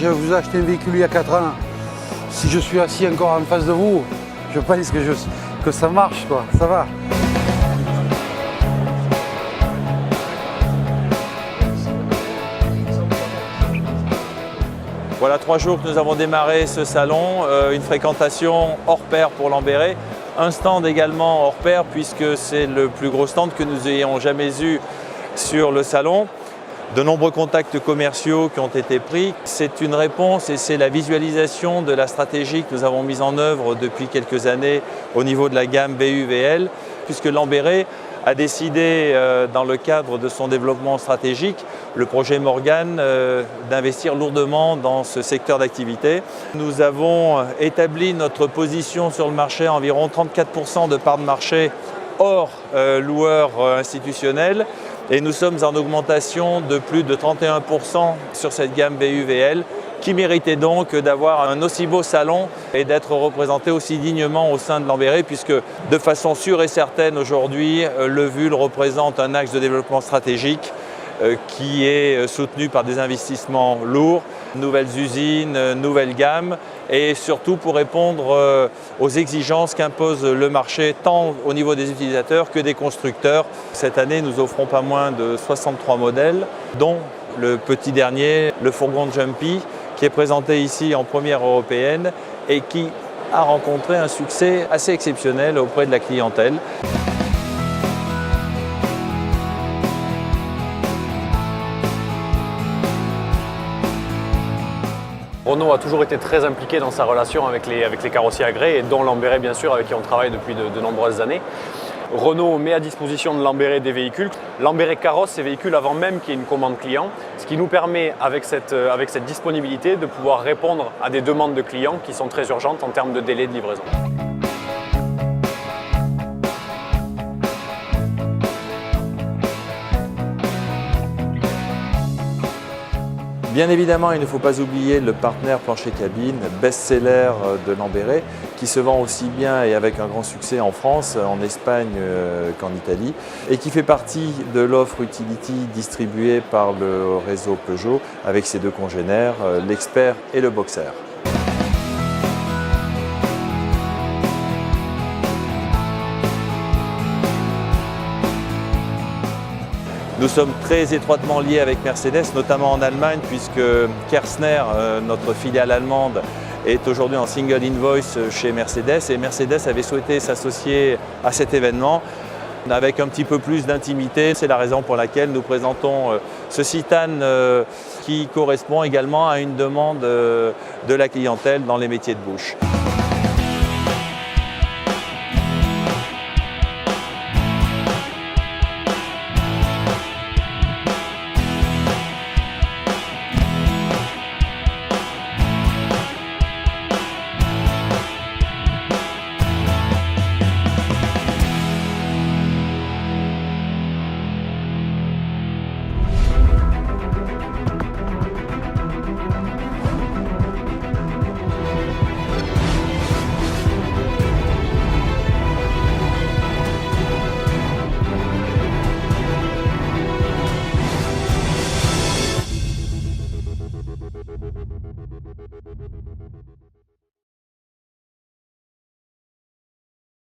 je vous ai acheté un véhicule il y a 4 ans. Si je suis assis encore en face de vous, je pense que ça marche, quoi. Ça va. Voilà 3 jours que nous avons démarré ce salon, une fréquentation hors pair pour Lamberet, un stand également hors pair puisque c'est le plus gros stand que nous ayons jamais eu sur le salon. De nombreux contacts commerciaux qui ont été pris. C'est une réponse et c'est la visualisation de la stratégie que nous avons mise en œuvre depuis quelques années au niveau de la gamme VU-VL, puisque Lamberet a décidé, dans le cadre de son développement stratégique, le projet Morgan, d'investir lourdement dans ce secteur d'activité. Nous avons établi notre position sur le marché à environ 34% de part de marché hors loueurs institutionnels. Et nous sommes en augmentation de plus de 31% sur cette gamme VU-VL qui méritait donc d'avoir un aussi beau salon et d'être représenté aussi dignement au sein de Lamberet puisque de façon sûre et certaine aujourd'hui, le VUL représente un axe de développement stratégique qui est soutenu par des investissements lourds, nouvelles usines, nouvelles gammes et surtout pour répondre aux exigences qu'impose le marché tant au niveau des utilisateurs que des constructeurs. Cette année, nous offrons pas moins de 63 modèles, dont le petit dernier, le fourgon Jumpy, qui est présenté ici en première européenne et qui a rencontré un succès assez exceptionnel auprès de la clientèle. Renault a toujours été très impliqué dans sa relation avec les carrossiers agréés, et dont Lamberet bien sûr, avec qui on travaille depuis de nombreuses années. Renault met à disposition de Lamberet des véhicules. Lamberet carrosse ces véhicules avant même qu'il y ait une commande client, ce qui nous permet, avec cette disponibilité, de pouvoir répondre à des demandes de clients qui sont très urgentes en termes de délai de livraison. Bien évidemment, il ne faut pas oublier le partenaire plancher cabine, best-seller de Lamberet, qui se vend aussi bien et avec un grand succès en France, en Espagne qu'en Italie, et qui fait partie de l'offre Utility distribuée par le réseau Peugeot avec ses deux congénères, l'Expert et le Boxer. Nous sommes très étroitement liés avec Mercedes, notamment en Allemagne, puisque Kersner, notre filiale allemande, est aujourd'hui en single invoice chez Mercedes. Et Mercedes avait souhaité s'associer à cet événement avec un petit peu plus d'intimité. C'est la raison pour laquelle nous présentons ce Citan qui correspond également à une demande de la clientèle dans les métiers de bouche.